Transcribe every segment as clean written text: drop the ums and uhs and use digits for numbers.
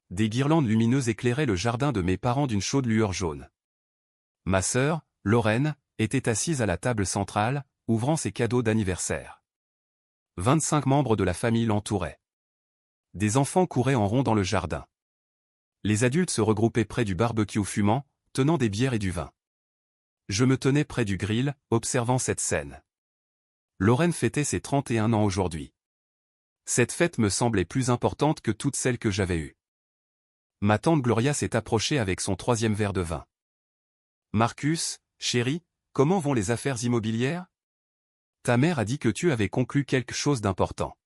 Des guirlandes lumineuses éclairaient le jardin de mes parents d'une chaude lueur jaune. Ma sœur, Lorraine, était assise à la table centrale, ouvrant ses cadeaux d'anniversaire. 25 membres de la famille l'entouraient. Des enfants couraient en rond dans le jardin. Les adultes se regroupaient près du barbecue fumant, tenant des bières et du vin. Je me tenais près du grill, observant cette scène. Lorraine fêtait ses 31 ans aujourd'hui. Cette fête me semblait plus importante que toutes celles que j'avais eues. Ma tante Gloria s'est approchée avec son 3e verre de vin. « Marcus, chéri, comment vont les affaires immobilières? Ta mère a dit que tu avais conclu quelque chose d'important. »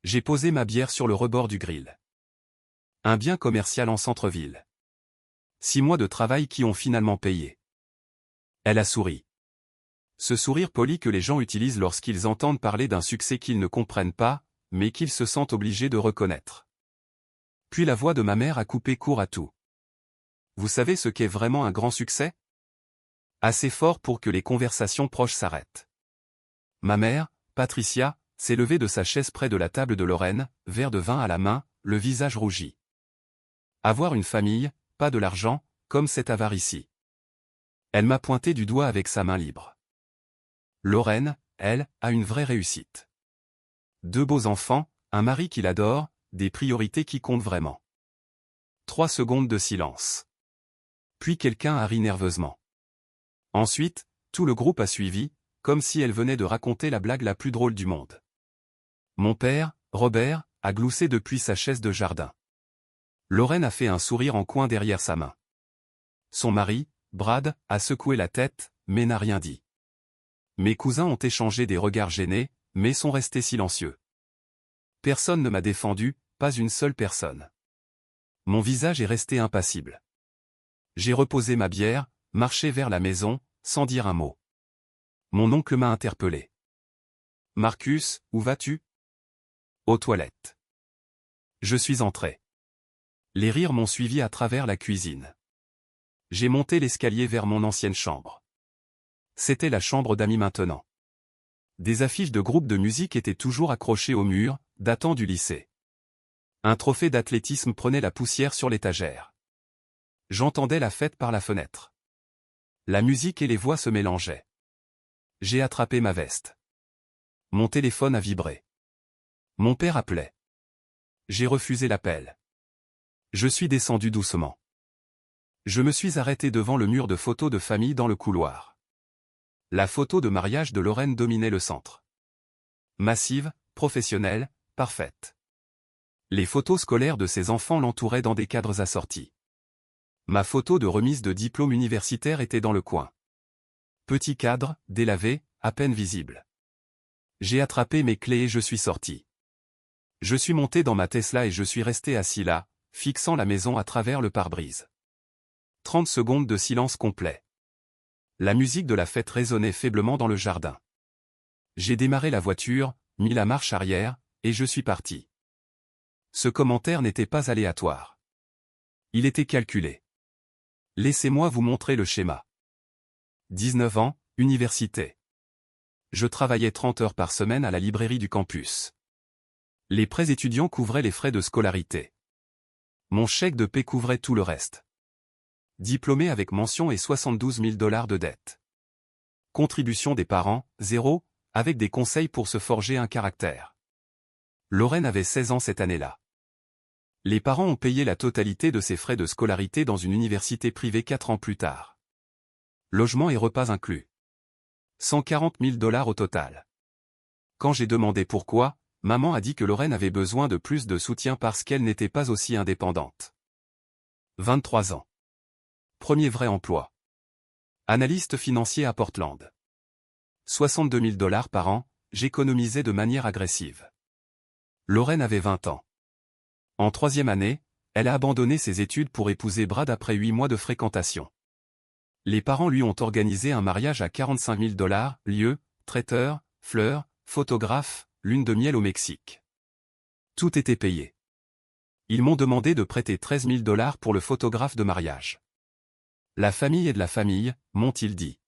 J'ai posé ma bière sur le rebord du grill. Un bien commercial en centre-ville. 6 mois de travail qui ont finalement payé. Elle a souri. Ce sourire poli que les gens utilisent lorsqu'ils entendent parler d'un succès qu'ils ne comprennent pas, mais qu'ils se sentent obligés de reconnaître. Puis la voix de ma mère a coupé court à tout. Vous savez ce qu'est vraiment un grand succès? Assez fort pour que les conversations proches s'arrêtent. Ma mère, Patricia, s'est levée de sa chaise près de la table de Lorraine, verre de vin à la main, le visage rougi. Avoir une famille, pas de l'argent, comme cette avare ici. Elle m'a pointé du doigt avec sa main libre. Lorraine, elle, a une vraie réussite. 2 beaux enfants, un mari qui l'adore, des priorités qui comptent vraiment. 3 secondes de silence. Puis quelqu'un a ri nerveusement. Ensuite, tout le groupe a suivi, comme si elle venait de raconter la blague la plus drôle du monde. Mon père, Robert, a gloussé depuis sa chaise de jardin. Lorraine a fait un sourire en coin derrière sa main. Son mari, Brad, a secoué la tête, mais n'a rien dit. Mes cousins ont échangé des regards gênés, mais sont restés silencieux. Personne ne m'a défendu, pas une seule personne. Mon visage est resté impassible. J'ai reposé ma bière, marché vers la maison, sans dire un mot. Mon oncle m'a interpellé. « Marcus, où vas-tu ? » « Aux toilettes. » Je suis entré. Les rires m'ont suivi à travers la cuisine. J'ai monté l'escalier vers mon ancienne chambre. C'était la chambre d'amis maintenant. Des affiches de groupes de musique étaient toujours accrochées au mur, datant du lycée. Un trophée d'athlétisme prenait la poussière sur l'étagère. J'entendais la fête par la fenêtre. La musique et les voix se mélangeaient. J'ai attrapé ma veste. Mon téléphone a vibré. Mon père appelait. J'ai refusé l'appel. Je suis descendu doucement. Je me suis arrêté devant le mur de photos de famille dans le couloir. La photo de mariage de Lorraine dominait le centre. Massive, professionnelle, parfaite. Les photos scolaires de ses enfants l'entouraient dans des cadres assortis. Ma photo de remise de diplôme universitaire était dans le coin. Petit cadre, délavé, à peine visible. J'ai attrapé mes clés et je suis sorti. Je suis monté dans ma Tesla et je suis resté assis là, fixant la maison à travers le pare-brise. 30 secondes de silence complet. La musique de la fête résonnait faiblement dans le jardin. J'ai démarré la voiture, mis la marche arrière, et je suis parti. Ce commentaire n'était pas aléatoire. Il était calculé. Laissez-moi vous montrer le schéma. 19 ans, université. Je travaillais 30 heures par semaine à la librairie du campus. Les prêts étudiants couvraient les frais de scolarité. Mon chèque de paie couvrait tout le reste. Diplômé avec mention et 72 000 $ de dette. Contribution des parents, 0, avec des conseils pour se forger un caractère. Lorraine avait 16 ans cette année-là. Les parents ont payé la totalité de ses frais de scolarité dans une université privée 4 ans plus tard. Logement et repas inclus. 140 000 $ au total. Quand j'ai demandé pourquoi, maman a dit que Lorraine avait besoin de plus de soutien parce qu'elle n'était pas aussi indépendante. 23 ans. Premier vrai emploi. Analyste financier à Portland. 62 000 $ par an, j'économisais de manière agressive. Lorraine avait 20 ans. En 3e année, elle a abandonné ses études pour épouser Brad après 8 mois de fréquentation. Les parents lui ont organisé un mariage à 45 000 $, lieu, traiteur, fleurs, photographe, lune de miel au Mexique. Tout était payé. Ils m'ont demandé de prêter 13 000 $ pour le photographe de mariage. La famille est de la famille, m'ont-ils dit.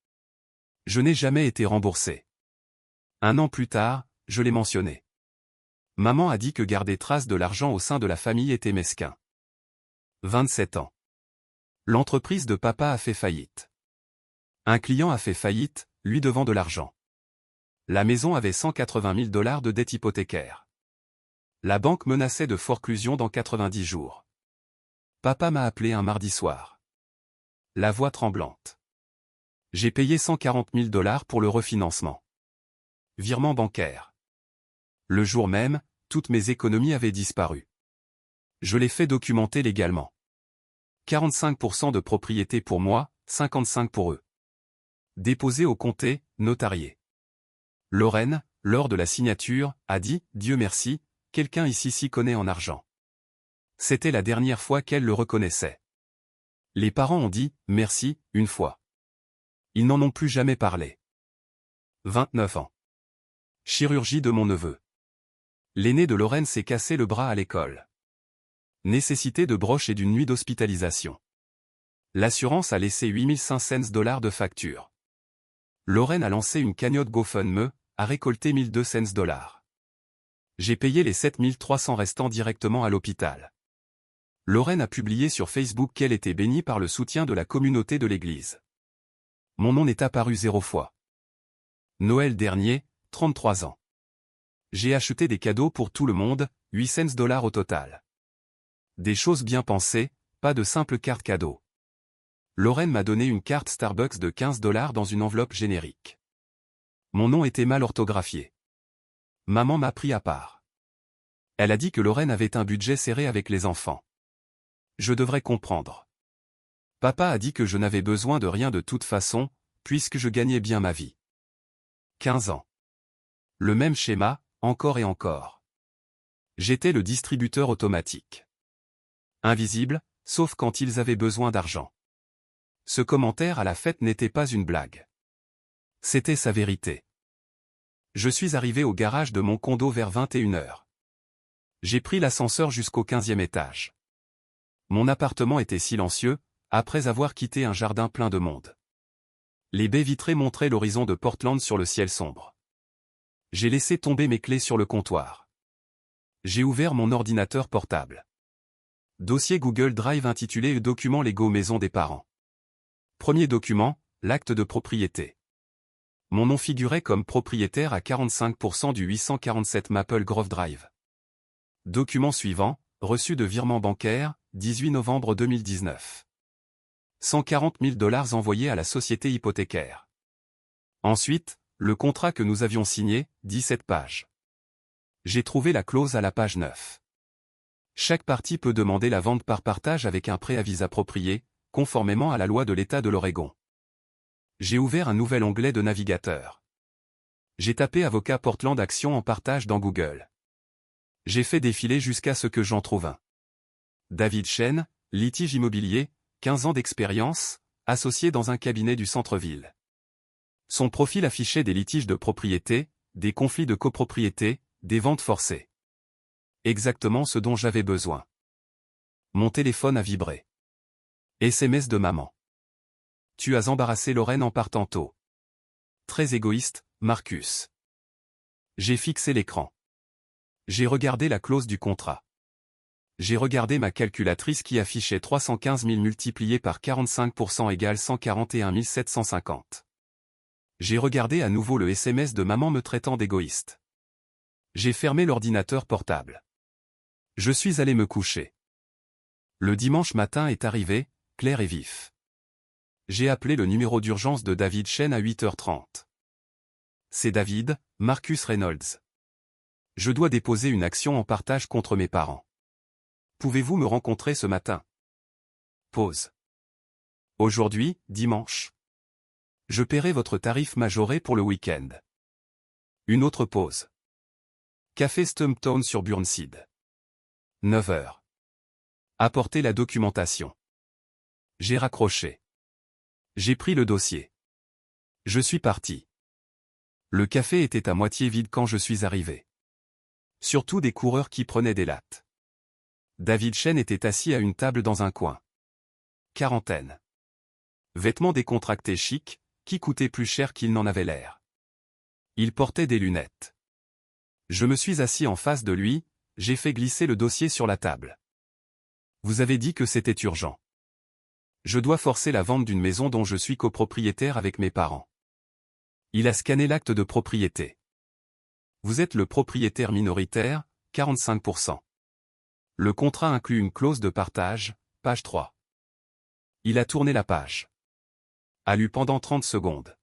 Je n'ai jamais été remboursé. 1 an plus tard, je l'ai mentionné. Maman a dit que garder trace de l'argent au sein de la famille était mesquin. 27 ans. L'entreprise de papa a fait faillite. Un client a fait faillite, lui devant de l'argent. La maison avait 180 000 $ de dette hypothécaire. La banque menaçait de forclusion dans 90 jours. Papa m'a appelé un mardi soir. La voix tremblante. J'ai payé 140 000 $ pour le refinancement. Virement bancaire. Le jour même, toutes mes économies avaient disparu. Je l'ai fait documenter légalement. 45% de propriété pour moi, 55% pour eux. Déposé au comté, notarié. Lorraine, lors de la signature, a dit « Dieu merci, quelqu'un ici s'y connaît en argent ». C'était la dernière fois qu'elle le reconnaissait. Les parents ont dit « merci » une fois. Ils n'en ont plus jamais parlé. 29 ans. Chirurgie de mon neveu. L'aîné de Lorraine s'est cassé le bras à l'école. Nécessité de broche et d'une nuit d'hospitalisation. L'assurance a laissé 8 500 $ de facture. Lorraine a lancé une cagnotte GoFundMe, a récolté 1 200 $. J'ai payé les 7 300 restants directement à l'hôpital. Lorraine a publié sur Facebook qu'elle était bénie par le soutien de la communauté de l'église. Mon nom n'est apparu 0 fois. Noël dernier, 33 ans. J'ai acheté des cadeaux pour tout le monde, 800 $ au total. Des choses bien pensées, pas de simples cartes cadeaux. Lorraine m'a donné une carte Starbucks de 15 $ dans une enveloppe générique. Mon nom était mal orthographié. Maman m'a pris à part. Elle a dit que Lorraine avait un budget serré avec les enfants. Je devrais comprendre. Papa a dit que je n'avais besoin de rien de toute façon, puisque je gagnais bien ma vie. 15 ans. Le même schéma, encore et encore. J'étais le distributeur automatique. Invisible, sauf quand ils avaient besoin d'argent. Ce commentaire à la fête n'était pas une blague. C'était sa vérité. Je suis arrivé au garage de mon condo vers 21 h. J'ai pris l'ascenseur jusqu'au 15e étage. Mon appartement était silencieux, après avoir quitté un jardin plein de monde. Les baies vitrées montraient l'horizon de Portland sur le ciel sombre. J'ai laissé tomber mes clés sur le comptoir. J'ai ouvert mon ordinateur portable. Dossier Google Drive intitulé Documents légaux maison des parents. Premier document, l'acte de propriété. Mon nom figurait comme propriétaire à 45% du 847 Maple Grove Drive. Document suivant, reçu de virement bancaire, 18 novembre 2019. 140 000 $ envoyés à la société hypothécaire. Ensuite, le contrat que nous avions signé, 17 pages. J'ai trouvé la clause à la page 9. Chaque partie peut demander la vente par partage avec un préavis approprié, conformément à la loi de l'État de l'Oregon. J'ai ouvert un nouvel onglet de navigateur. J'ai tapé avocat Portland Action en partage dans Google. J'ai fait défiler jusqu'à ce que j'en trouve un. David Chen, litige immobilier, 15 ans d'expérience, associé dans un cabinet du centre-ville. Son profil affichait des litiges de propriété, des conflits de copropriété, des ventes forcées. Exactement ce dont j'avais besoin. Mon téléphone a vibré. SMS de maman. Tu as embarrassé Lorraine en partant tôt. Très égoïste, Marcus. J'ai fixé l'écran. J'ai regardé la clause du contrat. J'ai regardé ma calculatrice qui affichait 315 000 multiplié par 45% égale 141 750. J'ai regardé à nouveau le SMS de maman me traitant d'égoïste. J'ai fermé l'ordinateur portable. Je suis allé me coucher. Le dimanche matin est arrivé, clair et vif. J'ai appelé le numéro d'urgence de David Chen à 8h30. C'est David, Marcus Reynolds. Je dois déposer une action en partage contre mes parents. Pouvez-vous me rencontrer ce matin? Pause. Aujourd'hui, dimanche. Je paierai votre tarif majoré pour le week-end. Une autre pause. Café Stumptown sur Burnside. 9 h. Apportez la documentation. J'ai raccroché. J'ai pris le dossier. Je suis parti. Le café était à moitié vide quand je suis arrivé. Surtout des coureurs qui prenaient des lattes. David Chen était assis à une table dans un coin. Quarantaine. Vêtements décontractés chics, qui coûtaient plus cher qu'il n'en avait l'air. Il portait des lunettes. Je me suis assis en face de lui, j'ai fait glisser le dossier sur la table. Vous avez dit que c'était urgent. Je dois forcer la vente d'une maison dont je suis copropriétaire avec mes parents. Il a scanné l'acte de propriété. Vous êtes le propriétaire minoritaire, 45%. Le contrat inclut une clause de partage, page 3. Il a tourné la page. A lu pendant 30 secondes.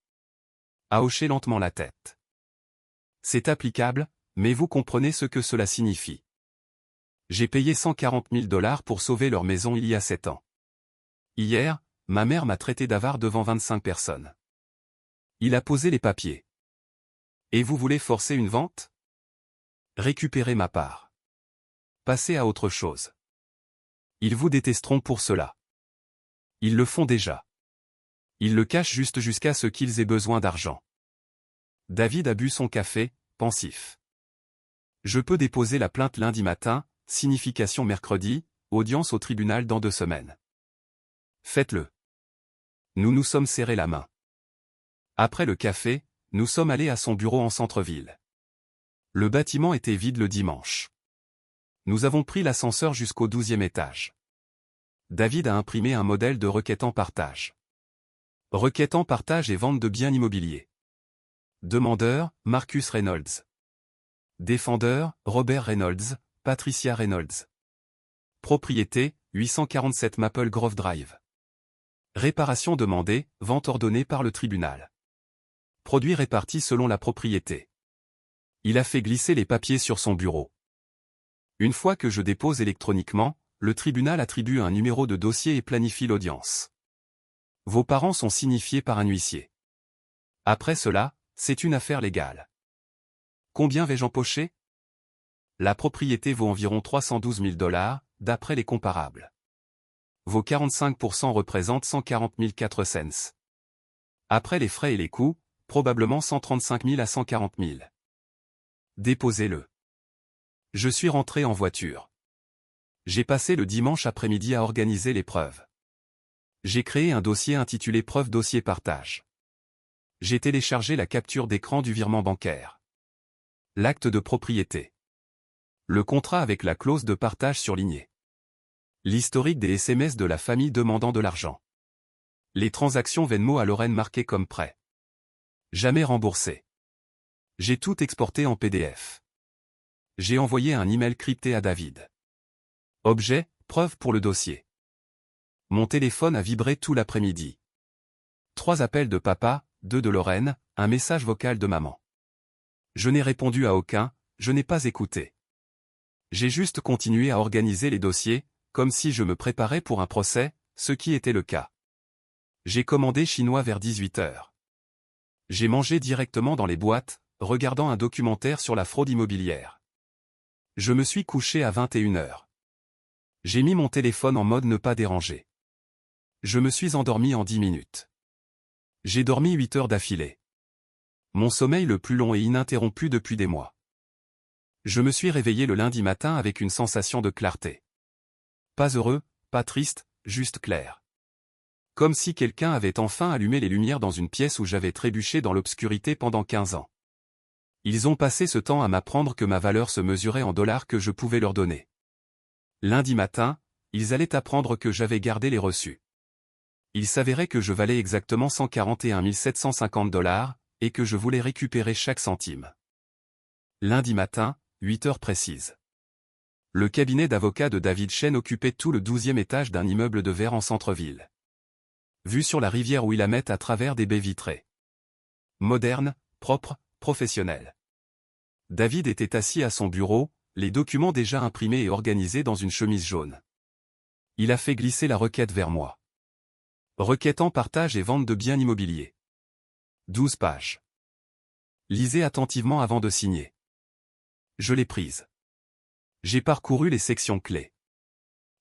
A hoché lentement la tête. C'est applicable, mais vous comprenez ce que cela signifie. J'ai payé 140 000 $ pour sauver leur maison il y a 7 ans. Hier, ma mère m'a traité d'avare devant 25 personnes. Il a posé les papiers. Et vous voulez forcer une vente? Récupérez ma part. Passez à autre chose. Ils vous détesteront pour cela. Ils le font déjà. Ils le cachent juste jusqu'à ce qu'ils aient besoin d'argent. David a bu son café, pensif. Je peux déposer la plainte lundi matin, signification mercredi, audience au tribunal dans 2 semaines. Faites-le. Nous nous sommes serrés la main. Après le café, nous sommes allés à son bureau en centre-ville. Le bâtiment était vide le dimanche. Nous avons pris l'ascenseur jusqu'au 12e étage. David a imprimé un modèle de requête en partage. Requête en partage et vente de biens immobiliers. Demandeur, Marcus Reynolds. Défendeur, Robert Reynolds, Patricia Reynolds. Propriété, 847 Maple Grove Drive. Réparation demandée, vente ordonnée par le tribunal. Produit réparti selon la propriété. Il a fait glisser les papiers sur son bureau. Une fois que je dépose électroniquement, le tribunal attribue un numéro de dossier et planifie l'audience. Vos parents sont signifiés par un huissier. Après cela, c'est une affaire légale. Combien vais-je empocher? La propriété vaut environ 312 000 $, d'après les comparables. Vos 45% représentent 140 400 cents. Après les frais et les coûts, probablement 135 000 à 140 000. Déposez-le. Je suis rentré en voiture. J'ai passé le dimanche après-midi à organiser les preuves. J'ai créé un dossier intitulé Preuve dossier partage. J'ai téléchargé la capture d'écran du virement bancaire. L'acte de propriété. Le contrat avec la clause de partage surlignée. L'historique des SMS de la famille demandant de l'argent. Les transactions Venmo à Lorraine marquées comme prêt. Jamais remboursé. J'ai tout exporté en PDF. J'ai envoyé un email crypté à David. Objet, preuve pour le dossier. Mon téléphone a vibré tout l'après-midi. 3 appels de papa, 2 de Lorraine, un message vocal de maman. Je n'ai répondu à aucun, je n'ai pas écouté. J'ai juste continué à organiser les dossiers, comme si je me préparais pour un procès, ce qui était le cas. J'ai commandé chinois vers 18 h. J'ai mangé directement dans les boîtes, regardant un documentaire sur la fraude immobilière. Je me suis couché à 21 h. J'ai mis mon téléphone en mode ne pas déranger. Je me suis endormi en 10 minutes. J'ai dormi 8 heures d'affilée. Mon sommeil le plus long et ininterrompu depuis des mois. Je me suis réveillé le lundi matin avec une sensation de clarté. Pas heureux, pas triste, juste clair. Comme si quelqu'un avait enfin allumé les lumières dans une pièce où j'avais trébuché dans l'obscurité pendant 15 ans. Ils ont passé ce temps à m'apprendre que ma valeur se mesurait en dollars que je pouvais leur donner. Lundi matin, ils allaient apprendre que j'avais gardé les reçus. Il s'avérait que je valais exactement 141 750 $, et que je voulais récupérer chaque centime. Lundi matin, 8 heures précises. Le cabinet d'avocats de David Chen occupait tout le 12e étage d'un immeuble de verre en centre-ville. Vue sur la rivière Willamette à travers des baies vitrées. Moderne, propre, professionnel. David était assis à son bureau, les documents déjà imprimés et organisés dans une chemise jaune. Il a fait glisser la requête vers moi. Requête en partage et vente de biens immobiliers. 12 pages. Lisez attentivement avant de signer. Je l'ai prise. J'ai parcouru les sections clés.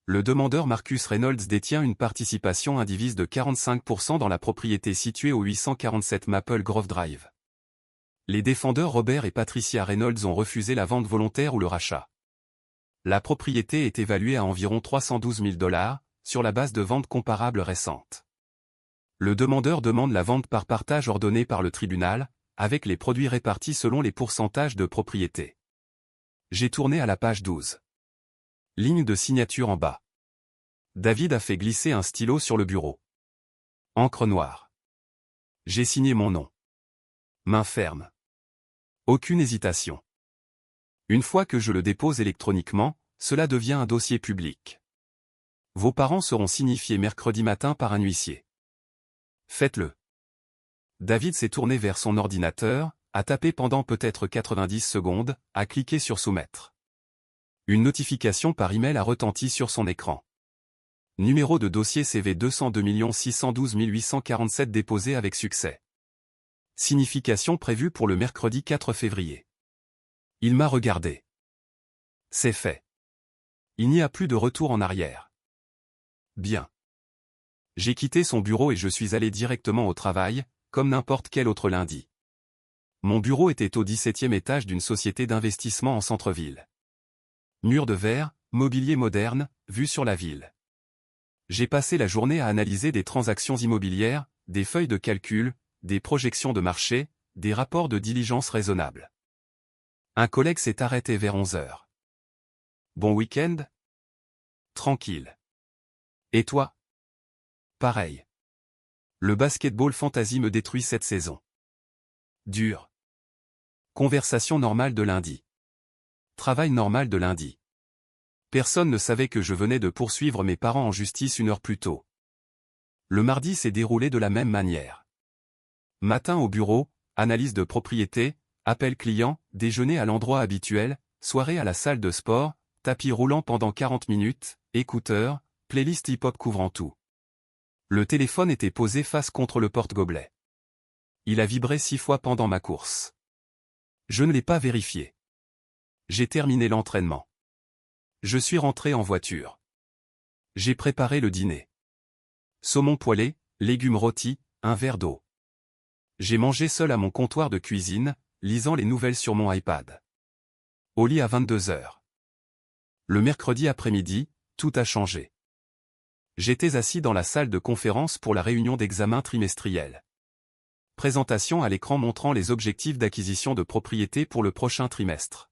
Le demandeur Marcus Reynolds détient une participation indivise de 45% dans la propriété située au 847 Maple Grove Drive. Les défendeurs Robert et Patricia Reynolds ont refusé la vente volontaire ou le rachat. La propriété est évaluée à environ 312 000 $, sur la base de ventes comparables récentes. Le demandeur demande la vente par partage ordonnée par le tribunal, avec les produits répartis selon les pourcentages de propriété. J'ai tourné à la page 12. Ligne de signature en bas. David a fait glisser un stylo sur le bureau. Encre noire. J'ai signé mon nom. Main ferme. Aucune hésitation. Une fois que je le dépose électroniquement, cela devient un dossier public. Vos parents seront signifiés mercredi matin par un huissier. Faites-le. David s'est tourné vers son ordinateur, a tapé pendant peut-être 90 secondes, a cliqué sur soumettre. Une notification par email a retenti sur son écran. Numéro de dossier CV 202 612 847 déposé avec succès. Signification prévue pour le mercredi 4 février. Il m'a regardé. C'est fait. Il n'y a plus de retour en arrière. Bien. J'ai quitté son bureau et je suis allé directement au travail, comme n'importe quel autre lundi. Mon bureau était au 17e étage d'une société d'investissement en centre-ville. Mur de verre, mobilier moderne, vue sur la ville. J'ai passé la journée à analyser des transactions immobilières, des feuilles de calcul, des projections de marché, des rapports de diligence raisonnables. Un collègue s'est arrêté vers 11 heures. Bon week-end? Tranquille. Et toi? Pareil. Le basketball fantasy me détruit cette saison. Dur. Conversation normale de lundi. Travail normal de lundi. Personne ne savait que je venais de poursuivre mes parents en justice une heure plus tôt. Le mardi s'est déroulé de la même manière. Matin au bureau, analyse de propriété, appel client, déjeuner à l'endroit habituel, soirée à la salle de sport, tapis roulant pendant 40 minutes, écouteurs, playlist hip-hop couvrant tout. Le téléphone était posé face contre le porte-gobelet. Il a vibré 6 fois pendant ma course. Je ne l'ai pas vérifié. J'ai terminé l'entraînement. Je suis rentré en voiture. J'ai préparé le dîner. Saumon poêlé, légumes rôtis, un verre d'eau. J'ai mangé seul à mon comptoir de cuisine, lisant les nouvelles sur mon iPad. Au lit à 22 heures. Le mercredi après-midi, tout a changé. J'étais assis dans la salle de conférence pour la réunion d'examen trimestriel. Présentation à l'écran montrant les objectifs d'acquisition de propriété pour le prochain trimestre.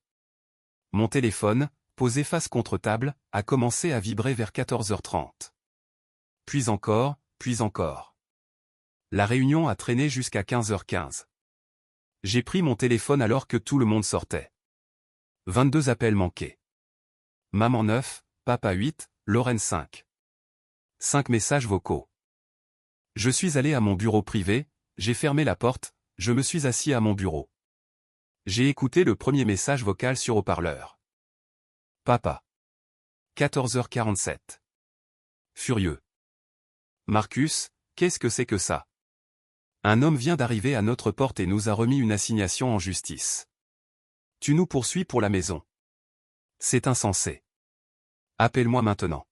Mon téléphone, posé face contre table, a commencé à vibrer vers 14h30. Puis encore, puis encore. La réunion a traîné jusqu'à 15h15. J'ai pris mon téléphone alors que tout le monde sortait. 22 appels manqués. Maman 9, papa 8, Lorraine 5. 5 messages vocaux. Je suis allé à mon bureau privé, j'ai fermé la porte, je me suis assis à mon bureau. J'ai écouté le premier message vocal sur haut-parleur. Papa. 14h47. Furieux. Marcus, qu'est-ce que c'est que ça? Un homme vient d'arriver à notre porte et nous a remis une assignation en justice. Tu nous poursuis pour la maison. C'est insensé. Appelle-moi maintenant.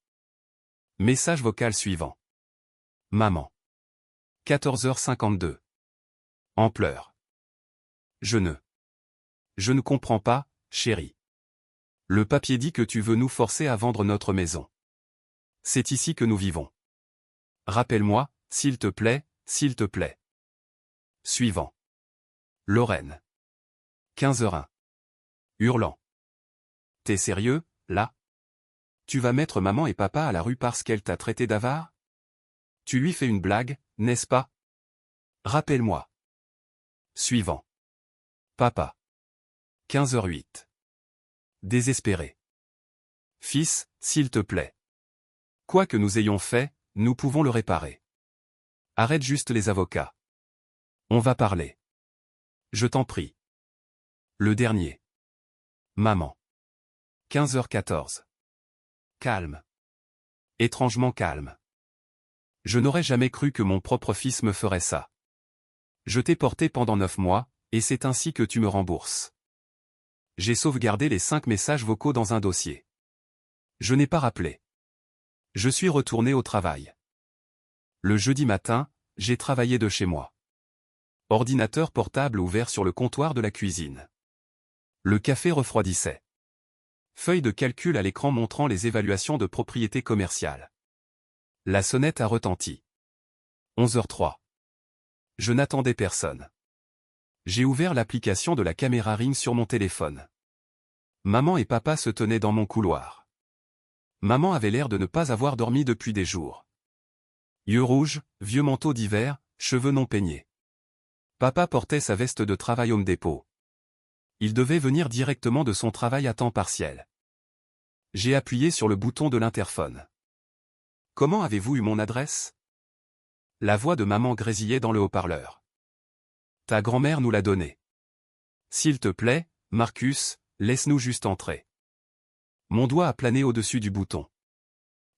Message vocal suivant. Maman. 14h52. En pleurs. Je ne comprends pas, chérie. Le papier dit que tu veux nous forcer à vendre notre maison. C'est ici que nous vivons. Rappelle-moi, s'il te plaît, s'il te plaît. Suivant. Lorraine. 15h01. Hurlant. T'es sérieux, là? Tu vas mettre maman et papa à la rue parce qu'elle t'a traité d'avare? Tu lui fais une blague, n'est-ce pas? Rappelle-moi. Suivant. Papa. 15h08. Désespéré. Fils, s'il te plaît. Quoi que nous ayons fait, nous pouvons le réparer. Arrête juste les avocats. On va parler. Je t'en prie. Le dernier. Maman. 15h14. Calme. Étrangement calme. Je n'aurais jamais cru que mon propre fils me ferait ça. Je t'ai porté pendant 9 mois, et c'est ainsi que tu me rembourses. J'ai sauvegardé les 5 messages vocaux dans un dossier. Je n'ai pas rappelé. Je suis retourné au travail. Le jeudi matin, j'ai travaillé de chez moi. Ordinateur portable ouvert sur le comptoir de la cuisine. Le café refroidissait. Feuille de calcul à l'écran montrant les évaluations de propriété commerciale. La sonnette a retenti. 11h03. Je n'attendais personne. J'ai ouvert l'application de la caméra Ring sur mon téléphone. Maman et papa se tenaient dans mon couloir. Maman avait l'air de ne pas avoir dormi depuis des jours. Yeux rouges, vieux manteau d'hiver, cheveux non peignés. Papa portait sa veste de travail Home Depot. Il devait venir directement de son travail à temps partiel. J'ai appuyé sur le bouton de l'interphone. « Comment avez-vous eu mon adresse ?» La voix de maman grésillait dans le haut-parleur. « Ta grand-mère nous l'a donnée. S'il te plaît, Marcus, laisse-nous juste entrer. » Mon doigt a plané au-dessus du bouton.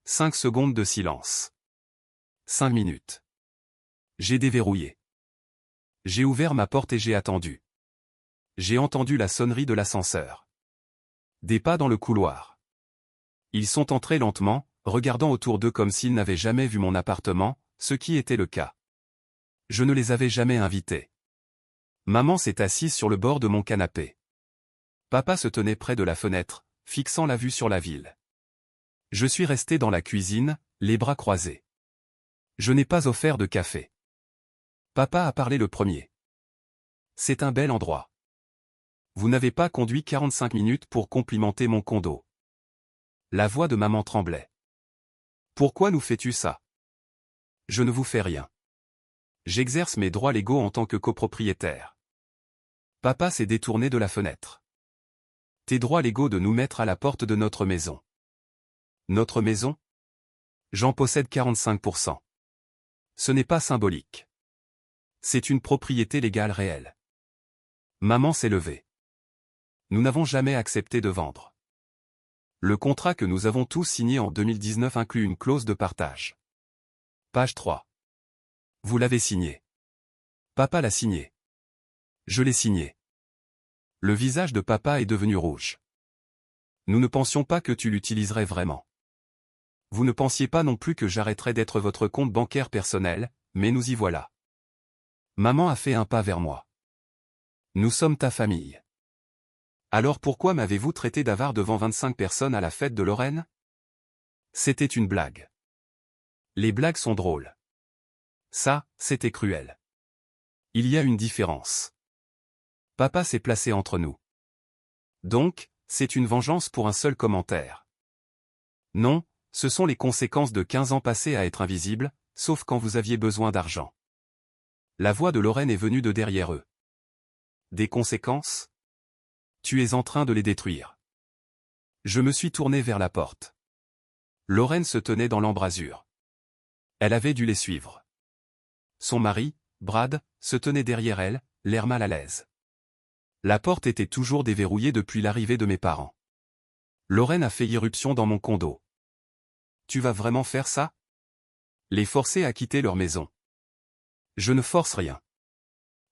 5 secondes de silence. 5 minutes. J'ai déverrouillé. J'ai ouvert ma porte et j'ai attendu. J'ai entendu la sonnerie de l'ascenseur. Des pas dans le couloir. Ils sont entrés lentement, regardant autour d'eux comme s'ils n'avaient jamais vu mon appartement, ce qui était le cas. Je ne les avais jamais invités. Maman s'est assise sur le bord de mon canapé. Papa se tenait près de la fenêtre, fixant la vue sur la ville. Je suis resté dans la cuisine, les bras croisés. Je n'ai pas offert de café. Papa a parlé le premier. C'est un bel endroit. Vous n'avez pas conduit 45 minutes pour complimenter mon condo. La voix de maman tremblait. Pourquoi nous fais-tu ça? Je ne vous fais rien. J'exerce mes droits légaux en tant que copropriétaire. Papa s'est détourné de la fenêtre. Tes droits légaux de nous mettre à la porte de notre maison. Notre maison? J'en possède 45%. Ce n'est pas symbolique. C'est une propriété légale réelle. Maman s'est levée. Nous n'avons jamais accepté de vendre. Le contrat que nous avons tous signé en 2019 inclut une clause de partage. Page 3. Vous l'avez signé. Papa l'a signé. Je l'ai signé. Le visage de papa est devenu rouge. Nous ne pensions pas que tu l'utiliserais vraiment. Vous ne pensiez pas non plus que j'arrêterais d'être votre compte bancaire personnel, mais nous y voilà. Maman a fait un pas vers moi. Nous sommes ta famille. Alors pourquoi m'avez-vous traité d'avare devant 25 personnes à la fête de Lorraine? C'était une blague. Les blagues sont drôles. Ça, c'était cruel. Il y a une différence. Papa s'est placé entre nous. Donc, c'est une vengeance pour un seul commentaire. Non, ce sont les conséquences de 15 ans passés à être invisibles, sauf quand vous aviez besoin d'argent. La voix de Lorraine est venue de derrière eux. Des conséquences? Tu es en train de les détruire. Je me suis tourné vers la porte. Lorraine se tenait dans l'embrasure. Elle avait dû les suivre. Son mari, Brad, se tenait derrière elle, l'air mal à l'aise. La porte était toujours déverrouillée depuis l'arrivée de mes parents. Lorraine a fait irruption dans mon condo. Tu vas vraiment faire ça? Les forcer à quitter leur maison. Je ne force rien.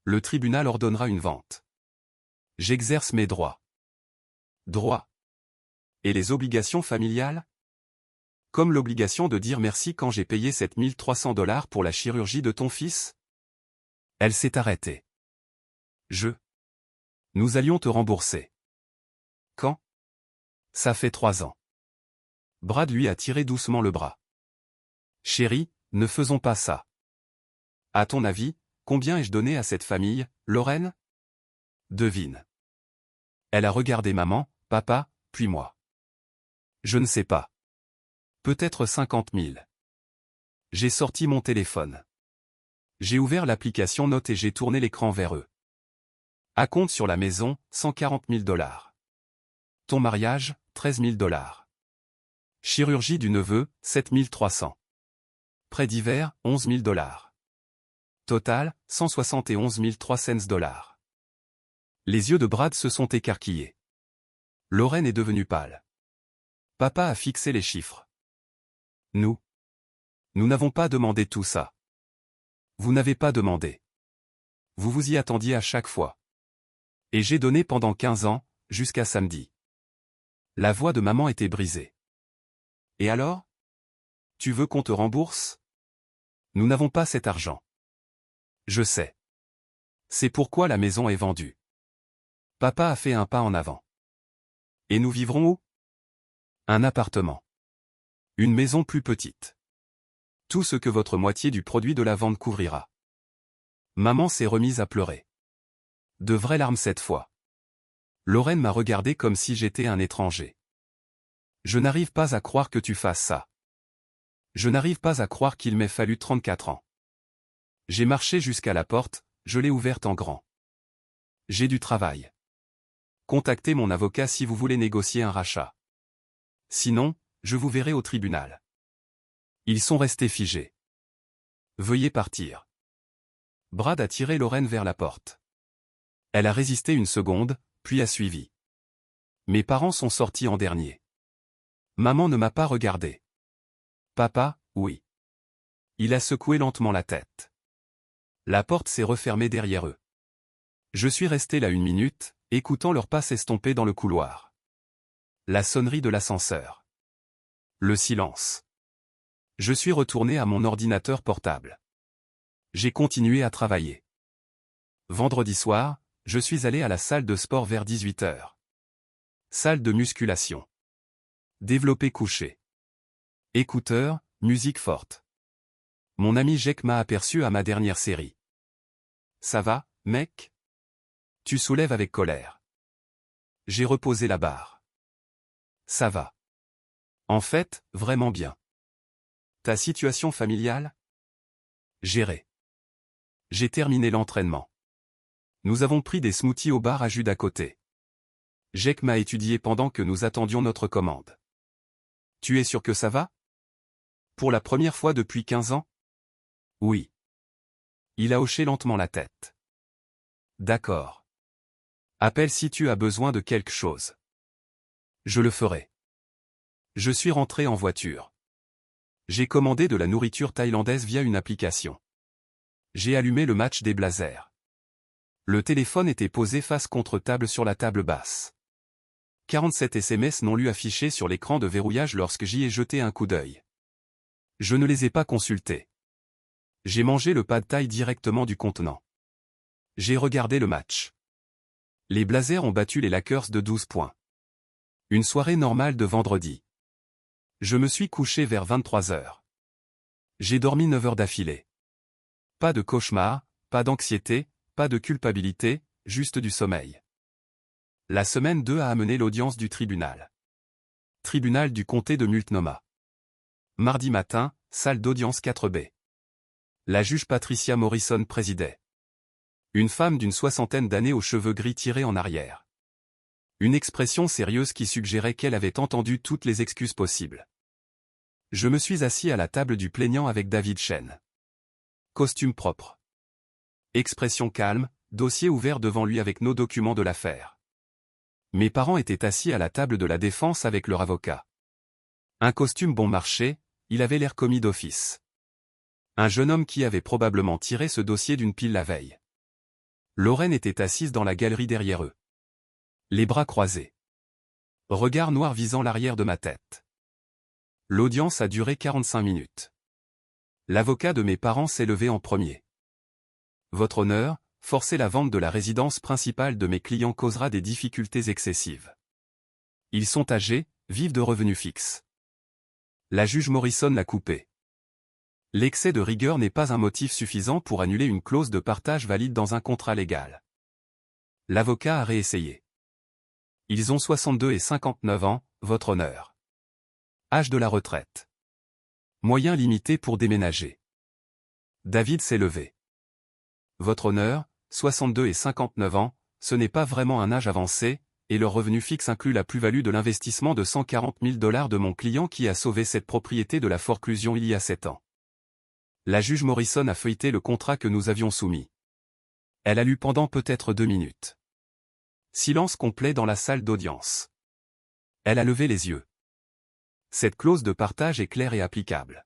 Le tribunal ordonnera une vente. J'exerce mes droits. Droits. Et les obligations familiales? Comme l'obligation de dire merci quand j'ai payé 7 300 $ pour la chirurgie de ton fils? Elle s'est arrêtée. Nous allions te rembourser. Quand? Ça fait 3 ans. Brad lui a tiré doucement le bras. Chérie, ne faisons pas ça. À ton avis, combien ai-je donné à cette famille, Lorraine? Devine. Elle a regardé maman, papa, puis moi. Je ne sais pas. Peut-être 50 000. J'ai sorti mon téléphone. J'ai ouvert l'application Note et j'ai tourné l'écran vers eux. Acompte sur la maison, 140 000 $. Ton mariage, 13 000 $. Chirurgie du neveu, 7 300. Prêt d'hiver, 11 000 $. Total, 171 300 $. Les yeux de Brad se sont écarquillés. Lorraine est devenue pâle. Papa a fixé les chiffres. Nous n'avons pas demandé tout ça. Vous n'avez pas demandé. Vous vous y attendiez à chaque fois. Et j'ai donné pendant 15 ans, jusqu'à samedi. La voix de maman était brisée. Et alors? Tu veux qu'on te rembourse? Nous n'avons pas cet argent. Je sais. C'est pourquoi la maison est vendue. Papa a fait un pas en avant. Et nous vivrons où? Un appartement. Une maison plus petite. Tout ce que votre moitié du produit de la vente couvrira. Maman s'est remise à pleurer. De vraies larmes cette fois. Lorraine m'a regardé comme si j'étais un étranger. Je n'arrive pas à croire que tu fasses ça. Je n'arrive pas à croire qu'il m'ait fallu 34 ans. J'ai marché jusqu'à la porte, je l'ai ouverte en grand. J'ai du travail. Contactez mon avocat si vous voulez négocier un rachat. Sinon, je vous verrai au tribunal. Ils sont restés figés. Veuillez partir. Brad a tiré Lorraine vers la porte. Elle a résisté une seconde, puis a suivi. Mes parents sont sortis en dernier. Maman ne m'a pas regardé. Papa, oui. Il a secoué lentement la tête. La porte s'est refermée derrière eux. Je suis resté là 1 minute, écoutant leurs pas s'estomper dans le couloir. La sonnerie de l'ascenseur. Le silence. Je suis retourné à mon ordinateur portable. J'ai continué à travailler. Vendredi soir, je suis allé à la salle de sport vers 18 h. Salle de musculation. Développé couché. Écouteurs, musique forte. Mon ami Jack m'a aperçu à ma dernière série. Ça va, mec? Tu soulèves avec colère. J'ai reposé la barre. Ça va. En fait, vraiment bien. Ta situation familiale? Gérée. J'ai terminé l'entraînement. Nous avons pris des smoothies au bar à jus d'à côté. Jack m'a étudié pendant que nous attendions notre commande. Tu es sûr que ça va? Pour la première fois depuis 15 ans? Oui. Il a hoché lentement la tête. D'accord. Appelle si tu as besoin de quelque chose. Je le ferai. Je suis rentré en voiture. J'ai commandé de la nourriture thaïlandaise via une application. J'ai allumé le match des Blazers. Le téléphone était posé face contre table sur la table basse. 47 SMS non lus affichés sur l'écran de verrouillage lorsque j'y ai jeté un coup d'œil. Je ne les ai pas consultés. J'ai mangé le pad thaï directement du contenant. J'ai regardé le match. Les Blazers ont battu les Lakers de 12 points. Une soirée normale de vendredi. Je me suis couché vers 23 h. J'ai dormi 9 heures d'affilée. Pas de cauchemar, pas d'anxiété, pas de culpabilité, juste du sommeil. La semaine 2 a amené l'audience du tribunal. Tribunal du comté de Multnomah. Mardi matin, salle d'audience 4B. La juge Patricia Morrison présidait. Une femme d'une 60aine d'années aux cheveux gris tirés en arrière. Une expression sérieuse qui suggérait qu'elle avait entendu toutes les excuses possibles. Je me suis assis à la table du plaignant avec David Chen. Costume propre. Expression calme, dossier ouvert devant lui avec nos documents de l'affaire. Mes parents étaient assis à la table de la défense avec leur avocat. Un costume bon marché, il avait l'air commis d'office. Un jeune homme qui avait probablement tiré ce dossier d'une pile la veille. Lorraine était assise dans la galerie derrière eux. Les bras croisés. Regard noir visant l'arrière de ma tête. L'audience a duré 45 minutes. L'avocat de mes parents s'est levé en premier. Votre honneur, forcer la vente de la résidence principale de mes clients causera des difficultés excessives. Ils sont âgés, vivent de revenus fixes. La juge Morrison l'a coupé. L'excès de rigueur n'est pas un motif suffisant pour annuler une clause de partage valide dans un contrat légal. L'avocat a réessayé. Ils ont 62 et 59 ans, votre honneur. Âge de la retraite. Moyens limités pour déménager. David s'est levé. Votre honneur, 62 et 59 ans, ce n'est pas vraiment un âge avancé, et leur revenu fixe inclut la plus-value de l'investissement de 140 000 $ de mon client qui a sauvé cette propriété de la forclusion il y a 7 ans. La juge Morrison a feuilleté le contrat que nous avions soumis. Elle a lu pendant peut-être 2 minutes. Silence complet dans la salle d'audience. Elle a levé les yeux. Cette clause de partage est claire et applicable.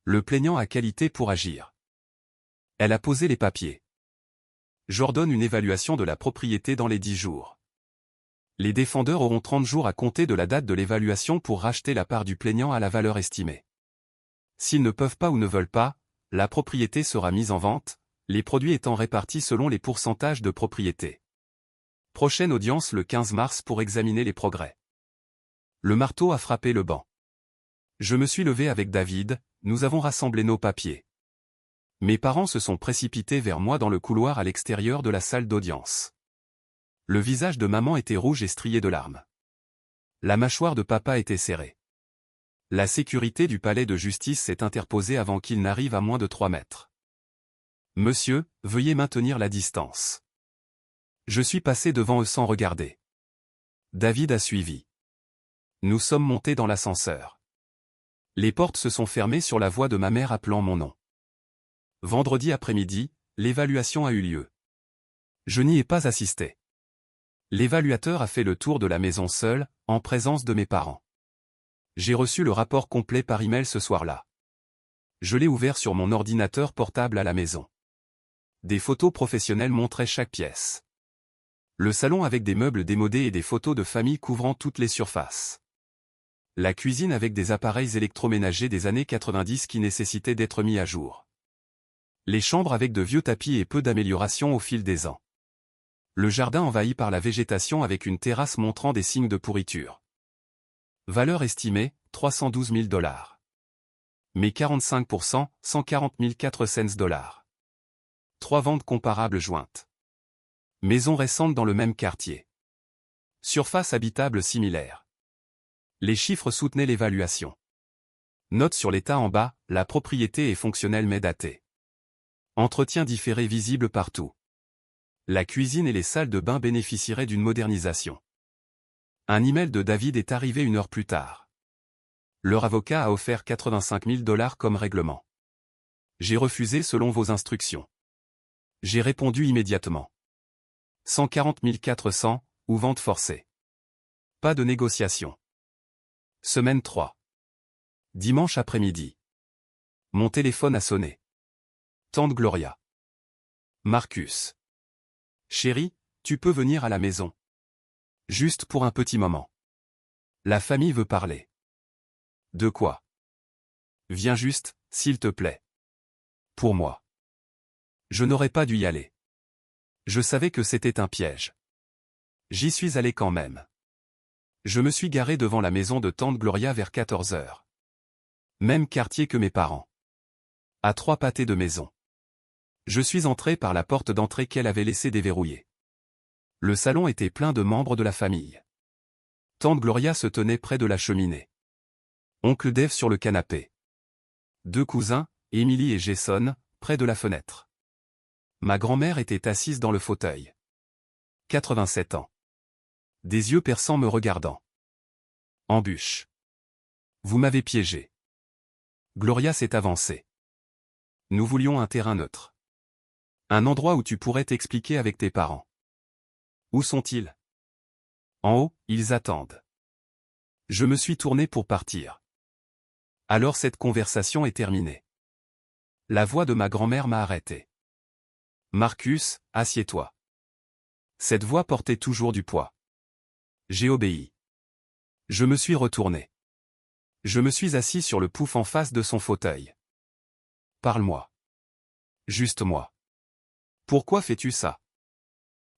Le plaignant a qualité pour agir. Elle a posé les papiers. J'ordonne une évaluation de la propriété dans les 10 jours. Les défendeurs auront 30 jours à compter de la date de l'évaluation pour racheter la part du plaignant à la valeur estimée. S'ils ne peuvent pas ou ne veulent pas, la propriété sera mise en vente, les produits étant répartis selon les pourcentages de propriété. Prochaine audience le 15 mars pour examiner les progrès. Le marteau a frappé le banc. Je me suis levé avec David, nous avons rassemblé nos papiers. Mes parents se sont précipités vers moi dans le couloir à l'extérieur de la salle d'audience. Le visage de maman était rouge et strié de larmes. La mâchoire de papa était serrée. La sécurité du palais de justice s'est interposée avant qu'il n'arrive à moins de 3 mètres. Monsieur, veuillez maintenir la distance. Je suis passé devant eux sans regarder. David a suivi. Nous sommes montés dans l'ascenseur. Les portes se sont fermées sur la voix de ma mère appelant mon nom. Vendredi après-midi, l'évaluation a eu lieu. Je n'y ai pas assisté. L'évaluateur a fait le tour de la maison seul, en présence de mes parents. J'ai reçu le rapport complet par email ce soir-là. Je l'ai ouvert sur mon ordinateur portable à la maison. Des photos professionnelles montraient chaque pièce. Le salon avec des meubles démodés et des photos de famille couvrant toutes les surfaces. La cuisine avec des appareils électroménagers des années 90 qui nécessitaient d'être mis à jour. Les chambres avec de vieux tapis et peu d'améliorations au fil des ans. Le jardin envahi par la végétation avec une terrasse montrant des signes de pourriture. Valeur estimée, 312 000 $. Mais 45%, 140 400 $. 3 ventes comparables jointes. Maison récente dans le même quartier. Surface habitable similaire. Les chiffres soutenaient l'évaluation. Note sur l'état en bas, la propriété est fonctionnelle mais datée. Entretien différé visible partout. La cuisine et les salles de bain bénéficieraient d'une modernisation. Un email de David est arrivé 1 heure plus tard. Leur avocat a offert 85 000 $ comme règlement. J'ai refusé selon vos instructions. J'ai répondu immédiatement. 140 400, ou vente forcée. Pas de négociation. Semaine 3. Dimanche après-midi. Mon téléphone a sonné. Tante Gloria. Marcus. Chérie, tu peux venir à la maison. Juste pour un petit moment. La famille veut parler. De quoi? Viens juste, s'il te plaît. Pour moi. Je n'aurais pas dû y aller. Je savais que c'était un piège. J'y suis allé quand même. Je me suis garé devant la maison de tante Gloria vers 14 heures. Même quartier que mes parents. À 3 pâtés de maison. Je suis entré par la porte d'entrée qu'elle avait laissée déverrouillée. Le salon était plein de membres de la famille. Tante Gloria se tenait près de la cheminée. Oncle Dave sur le canapé. 2 cousins, Emily et Jason, près de la fenêtre. Ma grand-mère était assise dans le fauteuil. 87 ans. Des yeux perçants me regardant. Embûche. Vous m'avez piégé. Gloria s'est avancée. Nous voulions un terrain neutre. Un endroit où tu pourrais t'expliquer avec tes parents. Où sont-ils? En haut, ils attendent. Je me suis tourné pour partir. Alors cette conversation est terminée. La voix de ma grand-mère m'a arrêté. Marcus, assieds-toi. Cette voix portait toujours du poids. J'ai obéi. Je me suis retourné. Je me suis assis sur le pouf en face de son fauteuil. Parle-moi. Juste moi. Pourquoi fais-tu ça?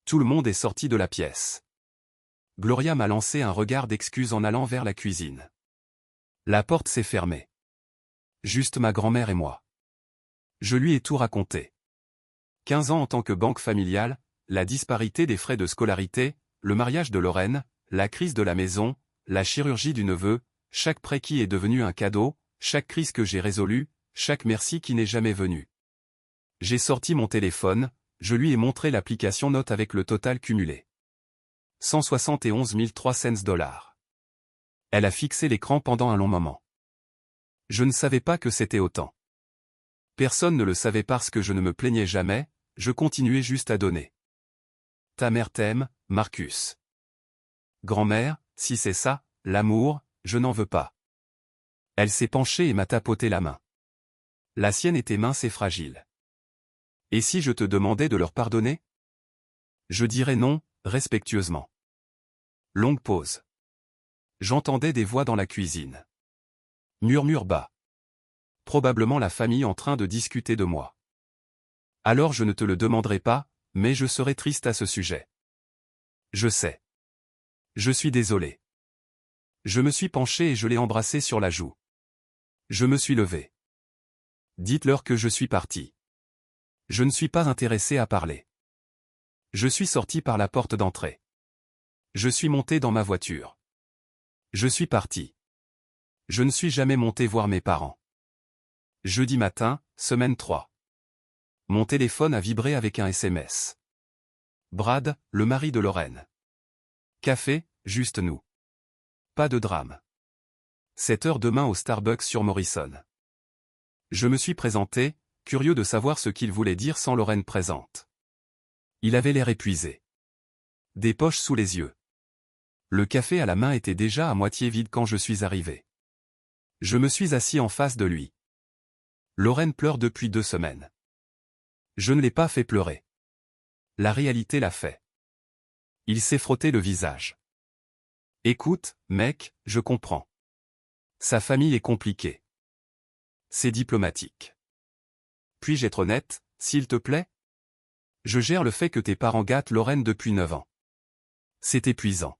Tout le monde est sorti de la pièce. Gloria m'a lancé un regard d'excuse en allant vers la cuisine. La porte s'est fermée. Juste ma grand-mère et moi. Je lui ai tout raconté. 15 ans en tant que banque familiale, la disparité des frais de scolarité, le mariage de Lorraine, la crise de la maison, la chirurgie du neveu, chaque prêt qui est devenu un cadeau, chaque crise que j'ai résolue, chaque merci qui n'est jamais venu. J'ai sorti mon téléphone, je lui ai montré l'application Note avec le total cumulé. 171 300 $. Elle a fixé l'écran pendant un long moment. Je ne savais pas que c'était autant. Personne ne le savait parce que je ne me plaignais jamais, je continuais juste à donner. Ta mère t'aime, Marcus. Grand-mère, si c'est ça, l'amour, je n'en veux pas. Elle s'est penchée et m'a tapoté la main. La sienne était mince et fragile. Et si je te demandais de leur pardonner? Je dirais non, respectueusement. Longue pause. J'entendais des voix dans la cuisine. Murmure bas. Probablement la famille en train de discuter de moi. Alors je ne te le demanderai pas, mais je serai triste à ce sujet. Je sais. Je suis désolé. Je me suis penché et je l'ai embrassé sur la joue. Je me suis levé. Dites-leur que je suis parti. Je ne suis pas intéressé à parler. Je suis sorti par la porte d'entrée. Je suis monté dans ma voiture. Je suis parti. Je ne suis jamais monté voir mes parents. Jeudi matin, semaine 3. Mon téléphone a vibré avec un SMS. Brad, le mari de Lorraine. Café, juste nous. Pas de drame. 7 heures demain au Starbucks sur Morrison. Je me suis présenté, curieux de savoir ce qu'il voulait dire sans Lorraine présente. Il avait l'air épuisé. Des poches sous les yeux. Le café à la main était déjà à moitié vide quand je suis arrivé. Je me suis assis en face de lui. Lorraine pleure depuis 2 semaines. Je ne l'ai pas fait pleurer. La réalité l'a fait. Il s'est frotté le visage. Écoute, mec, je comprends. Sa famille est compliquée. C'est diplomatique. Puis-je être honnête, s'il te plaît? Je gère le fait que tes parents gâtent Lorraine depuis 9 ans. C'est épuisant.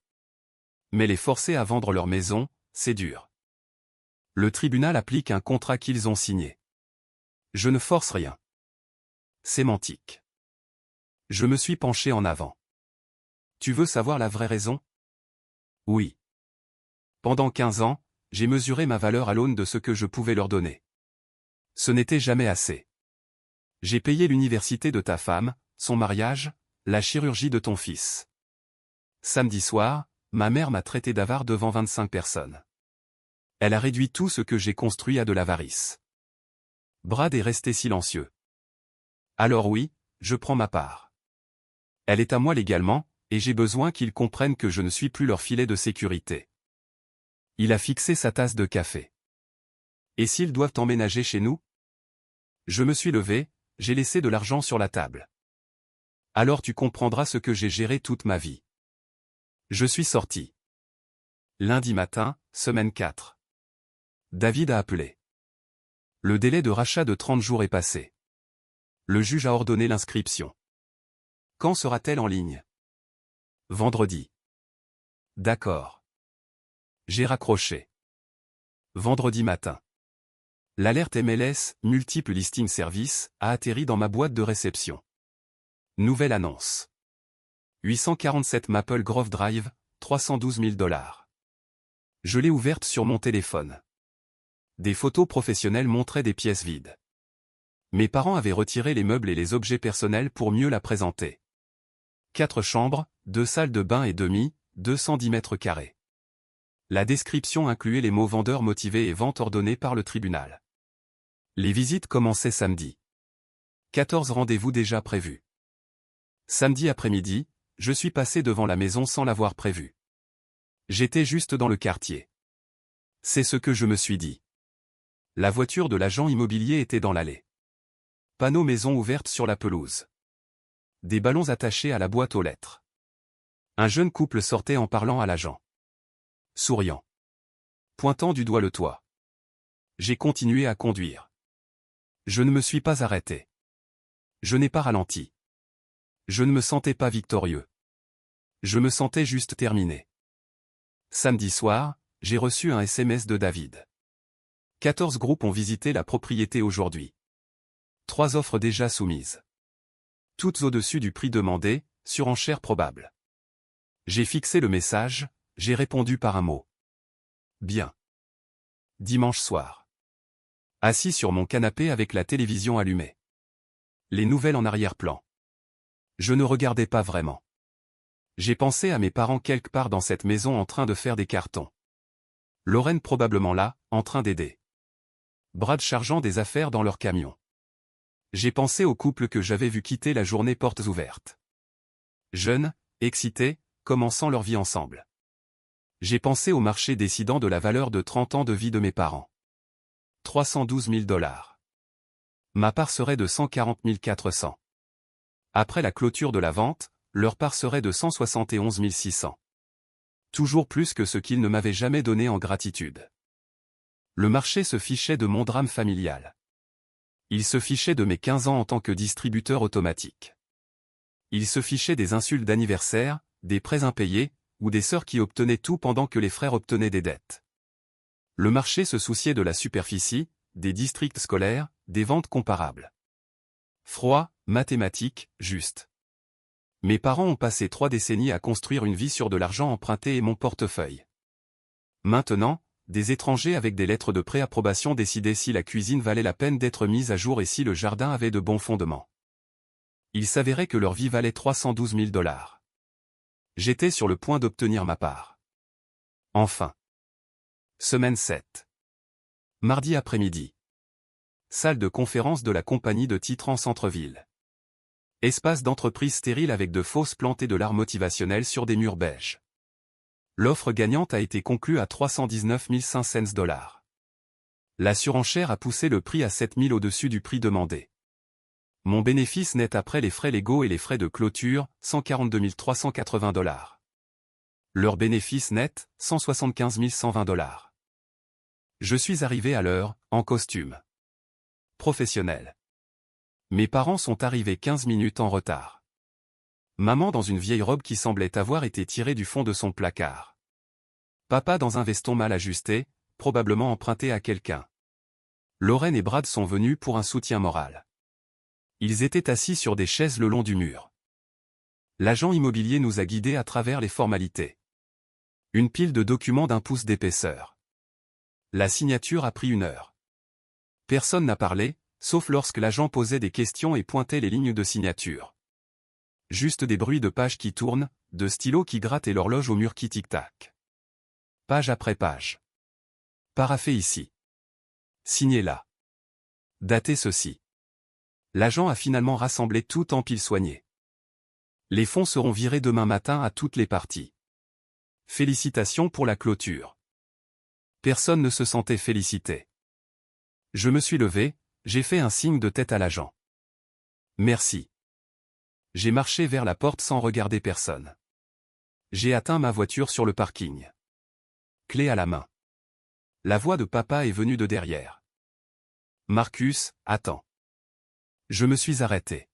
Mais les forcer à vendre leur maison, c'est dur. Le tribunal applique un contrat qu'ils ont signé. Je ne force rien. Sémantique. Je me suis penché en avant. Tu veux savoir la vraie raison? Oui. Pendant 15 ans, j'ai mesuré ma valeur à l'aune de ce que je pouvais leur donner. Ce n'était jamais assez. J'ai payé l'université de ta femme, son mariage, la chirurgie de ton fils. Samedi soir, ma mère m'a traité d'avare devant 25 personnes. Elle a réduit tout ce que j'ai construit à de l'avarice. Brad est resté silencieux. Alors oui, je prends ma part. Elle est à moi légalement, et j'ai besoin qu'ils comprennent que je ne suis plus leur filet de sécurité. Il a fixé sa tasse de café. Et s'ils doivent emménager chez nous? Je me suis levé, j'ai laissé de l'argent sur la table. Alors tu comprendras ce que j'ai géré toute ma vie. Je suis sorti. Lundi matin, semaine 4. David a appelé. Le délai de rachat de 30 jours est passé. Le juge a ordonné l'inscription. Quand sera-t-elle en ligne? Vendredi. D'accord. J'ai raccroché. Vendredi matin. L'alerte MLS, Multiple Listing Service, a atterri dans ma boîte de réception. Nouvelle annonce. 847 Maple Grove Drive, 312 000 $. Je l'ai ouverte sur mon téléphone. Des photos professionnelles montraient des pièces vides. Mes parents avaient retiré les meubles et les objets personnels pour mieux la présenter. 4 chambres, 2 salles de bain et demi, 210 mètres carrés. La description incluait les mots vendeur motivé et vente ordonnée par le tribunal. Les visites commençaient samedi. 14 rendez-vous déjà prévus. Samedi après-midi, je suis passé devant la maison sans l'avoir prévu. J'étais juste dans le quartier. C'est ce que je me suis dit. La voiture de l'agent immobilier était dans l'allée. Panneau maison ouverte sur la pelouse. Des ballons attachés à la boîte aux lettres. Un jeune couple sortait en parlant à l'agent. Souriant. Pointant du doigt le toit. J'ai continué à conduire. Je ne me suis pas arrêté. Je n'ai pas ralenti. Je ne me sentais pas victorieux. Je me sentais juste terminé. Samedi soir, j'ai reçu un SMS de David. 14 groupes ont visité la propriété aujourd'hui. 3 offres déjà soumises. Toutes au-dessus du prix demandé, surenchère probable. J'ai fixé le message, j'ai répondu par un mot. Bien. Dimanche soir. Assis sur mon canapé avec la télévision allumée. Les nouvelles en arrière-plan. Je ne regardais pas vraiment. J'ai pensé à mes parents quelque part dans cette maison en train de faire des cartons. Lorraine probablement là, en train d'aider. Brad chargeant des affaires dans leur camion. J'ai pensé au couple que j'avais vu quitter la journée portes ouvertes. Jeunes, excités, commençant leur vie ensemble. J'ai pensé au marché décidant de la valeur de 30 ans de vie de mes parents. 312 000 $. Ma part serait de 140 400. Après la clôture de la vente, leur part serait de 171 600. Toujours plus que ce qu'ils ne m'avaient jamais donné en gratitude. Le marché se fichait de mon drame familial. Il se fichait de mes 15 ans en tant que distributeur automatique. Il se fichait des insultes d'anniversaire, des prêts impayés, ou des sœurs qui obtenaient tout pendant que les frères obtenaient des dettes. Le marché se souciait de la superficie, des districts scolaires, des ventes comparables. Froid, mathématique, juste. Mes parents ont passé 3 décennies à construire une vie sur de l'argent emprunté et mon portefeuille. Maintenant, des étrangers avec des lettres de préapprobation décidaient si la cuisine valait la peine d'être mise à jour et si le jardin avait de bons fondements. Il s'avérait que leur vie valait 312 000 $. J'étais sur le point d'obtenir ma part. Enfin. Semaine 7. Mardi après-midi. Salle de conférence de la compagnie de Titran Centre-Ville. Espace d'entreprise stérile avec de fausses plantes et de l'art motivationnel sur des murs beiges. L'offre gagnante a été conclue à 319 500 $. La surenchère a poussé le prix à 7 000 au-dessus du prix demandé. Mon bénéfice net après les frais légaux et les frais de clôture, 142 380 $. Leur bénéfice net, 175 120 $. Je suis arrivé à l'heure, en costume professionnel. Mes parents sont arrivés 15 minutes en retard. Maman dans une vieille robe qui semblait avoir été tirée du fond de son placard. Papa dans un veston mal ajusté, probablement emprunté à quelqu'un. Lorraine et Brad sont venus pour un soutien moral. Ils étaient assis sur des chaises le long du mur. L'agent immobilier nous a guidés à travers les formalités. Une pile de documents d'1 pouce d'épaisseur. La signature a pris 1 heure. Personne n'a parlé, sauf lorsque l'agent posait des questions et pointait les lignes de signature. Juste des bruits de pages qui tournent, de stylos qui grattent et l'horloge au mur qui tic-tac. Page après page. Paraphé ici. Signé là. Daté ceci. L'agent a finalement rassemblé tout en piles soignées. Les fonds seront virés demain matin à toutes les parties. Félicitations pour la clôture. Personne ne se sentait félicité. Je me suis levé, j'ai fait un signe de tête à l'agent. Merci. J'ai marché vers la porte sans regarder personne. J'ai atteint ma voiture sur le parking. Clé à la main. La voix de papa est venue de derrière. Marcus, attends. Je me suis arrêté.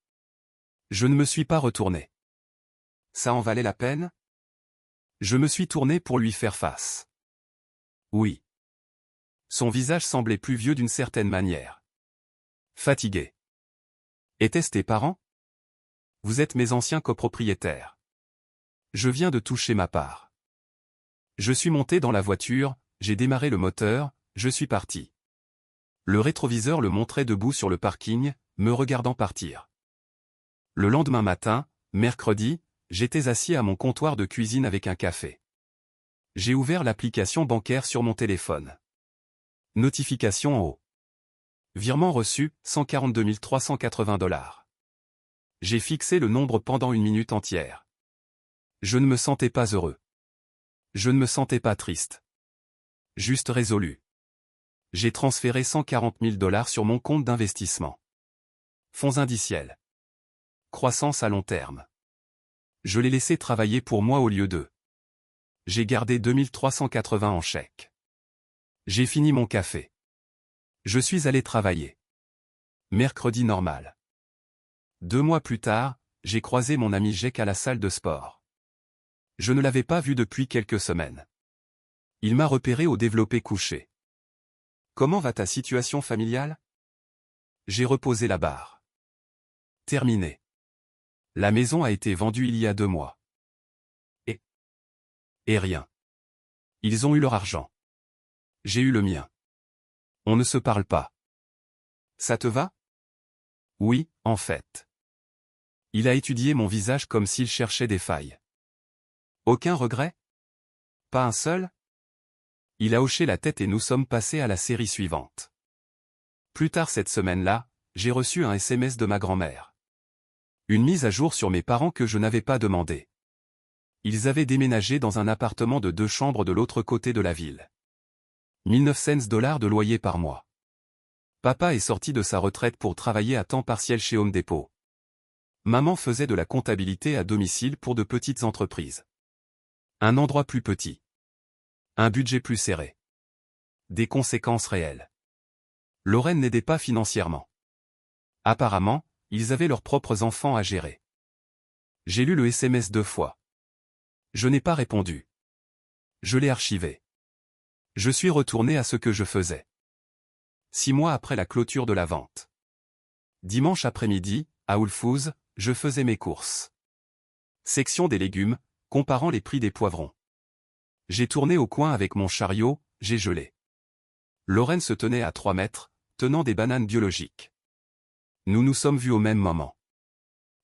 Je ne me suis pas retourné. Ça en valait la peine? Je me suis tourné pour lui faire face. Oui. Son visage semblait plus vieux d'une certaine manière. Fatigué. Étaient-ce tes parents? Vous êtes mes anciens copropriétaires. Je viens de toucher ma part. Je suis monté dans la voiture, j'ai démarré le moteur, je suis parti. Le rétroviseur le montrait debout sur le parking, me regardant partir. Le lendemain matin, mercredi, j'étais assis à mon comptoir de cuisine avec un café. J'ai ouvert l'application bancaire sur mon téléphone. Notification en haut. Virement reçu, 142 380 $. J'ai fixé le nombre pendant 1 minute entière. Je ne me sentais pas heureux. Je ne me sentais pas triste. Juste résolu. J'ai transféré 140 000 $ sur mon compte d'investissement. Fonds indiciels. Croissance à long terme. Je l'ai laissé travailler pour moi au lieu d'eux. J'ai gardé 2380 en chèque. J'ai fini mon café. Je suis allé travailler. Mercredi normal. 2 mois plus tard, j'ai croisé mon ami Jake à la salle de sport. Je ne l'avais pas vu depuis quelques semaines. Il m'a repéré au développé couché. Comment va ta situation familiale? J'ai reposé la barre. Terminé. La maison a été vendue il y a 2 mois. Et rien. Ils ont eu leur argent. J'ai eu le mien. On ne se parle pas. Ça te va? Oui, en fait. Il a étudié mon visage comme s'il cherchait des failles. Aucun regret? Pas un seul? Il a hoché la tête et nous sommes passés à la série suivante. Plus tard cette semaine-là, j'ai reçu un SMS de ma grand-mère. Une mise à jour sur mes parents que je n'avais pas demandé. Ils avaient déménagé dans un appartement de 2 chambres de l'autre côté de la ville. 1900 $ de loyer par mois. Papa est sorti de sa retraite pour travailler à temps partiel chez Home Depot. Maman faisait de la comptabilité à domicile pour de petites entreprises. Un endroit plus petit. Un budget plus serré. Des conséquences réelles. Lorraine n'aidait pas financièrement. Apparemment, ils avaient leurs propres enfants à gérer. J'ai lu le SMS 2 fois. Je n'ai pas répondu. Je l'ai archivé. Je suis retourné à ce que je faisais. 6 mois après la clôture de la vente. Dimanche après-midi, à Whole Foods, je faisais mes courses. Section des légumes, comparant les prix des poivrons. J'ai tourné au coin avec mon chariot, j'ai gelé. Lorraine se tenait à 3 mètres, tenant des bananes biologiques. Nous nous sommes vus au même moment.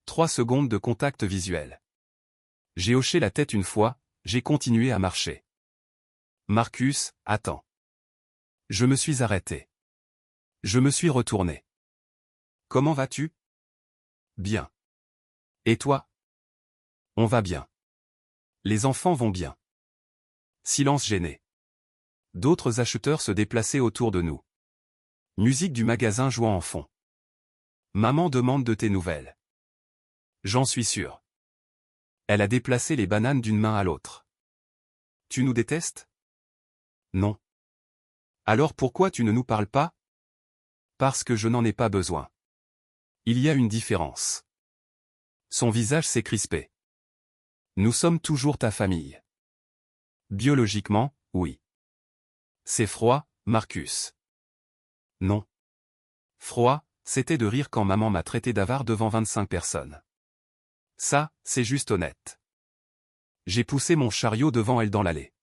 3 secondes de contact visuel. J'ai hoché la tête une fois, j'ai continué à marcher. Marcus, attends. Je me suis arrêté. Je me suis retourné. Comment vas-tu? Bien. Et toi? On va bien. Les enfants vont bien. Silence gêné. D'autres acheteurs se déplaçaient autour de nous. Musique du magasin jouant en fond. Maman demande de tes nouvelles. J'en suis sûr. Elle a déplacé les bananes d'une main à l'autre. Tu nous détestes? Non. Alors pourquoi tu ne nous parles pas? Parce que je n'en ai pas besoin. Il y a une différence. Son visage s'est crispé. Nous sommes toujours ta famille. Biologiquement, oui. C'est froid, Marcus. Non. Froid, c'était de rire quand maman m'a traité d'avare devant 25 personnes. Ça, c'est juste honnête. J'ai poussé mon chariot devant elle dans l'allée.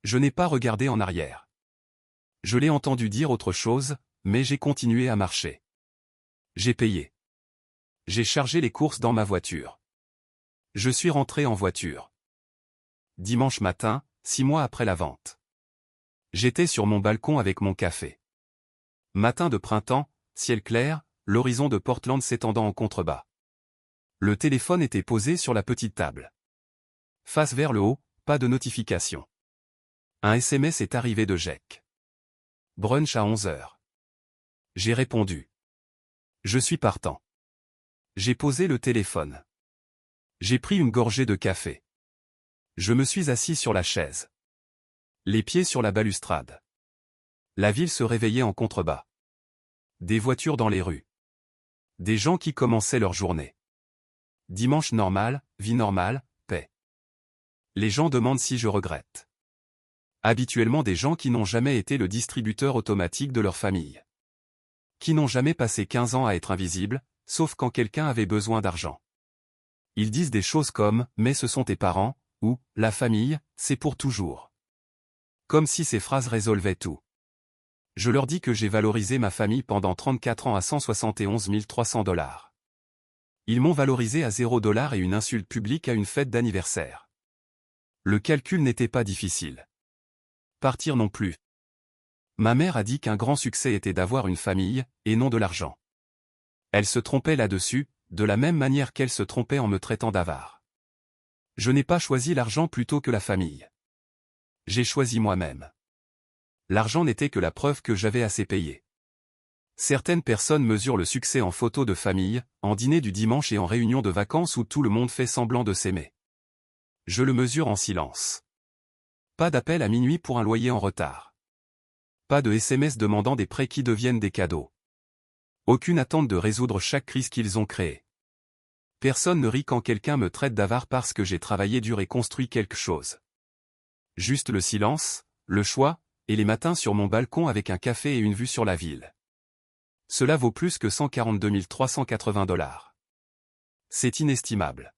Je n'ai pas regardé en arrière. Je l'ai entendu dire autre chose, mais j'ai continué à marcher. J'ai payé. J'ai chargé les courses dans ma voiture. Je suis rentré en voiture. Dimanche matin, 6 mois après la vente. J'étais sur mon balcon avec mon café. Matin de printemps, ciel clair, l'horizon de Portland s'étendant en contrebas. Le téléphone était posé sur la petite table. Face vers le haut, pas de notification. Un SMS est arrivé de Jack. Brunch à 11h. J'ai répondu. Je suis partant. J'ai posé le téléphone. J'ai pris une gorgée de café. Je me suis assis sur la chaise. Les pieds sur la balustrade. La ville se réveillait en contrebas. Des voitures dans les rues. Des gens qui commençaient leur journée. Dimanche normal, vie normale, paix. Les gens demandent si je regrette. Habituellement des gens qui n'ont jamais été le distributeur automatique de leur famille. Qui n'ont jamais passé 15 ans à être invisibles, sauf quand quelqu'un avait besoin d'argent. Ils disent des choses comme « mais ce sont tes parents » ou « la famille, c'est pour toujours ». Comme si ces phrases résolvaient tout. Je leur dis que j'ai valorisé ma famille pendant 34 ans à 171 300 $. Ils m'ont valorisé à $0 et une insulte publique à une fête d'anniversaire. Le calcul n'était pas difficile. Partir non plus. Ma mère a dit qu'un grand succès était d'avoir une famille, et non de l'argent. Elle se trompait là-dessus, de la même manière qu'elle se trompait en me traitant d'avare. Je n'ai pas choisi l'argent plutôt que la famille. J'ai choisi moi-même. L'argent n'était que la preuve que j'avais assez payé. Certaines personnes mesurent le succès en photos de famille, en dîner du dimanche et en réunion de vacances où tout le monde fait semblant de s'aimer. Je le mesure en silence. Pas d'appel à minuit pour un loyer en retard. Pas de SMS demandant des prêts qui deviennent des cadeaux. Aucune attente de résoudre chaque crise qu'ils ont créée. Personne ne rit quand quelqu'un me traite d'avare parce que j'ai travaillé dur et construit quelque chose. Juste le silence, le choix, et les matins sur mon balcon avec un café et une vue sur la ville. Cela vaut plus que 142 380 $. C'est inestimable.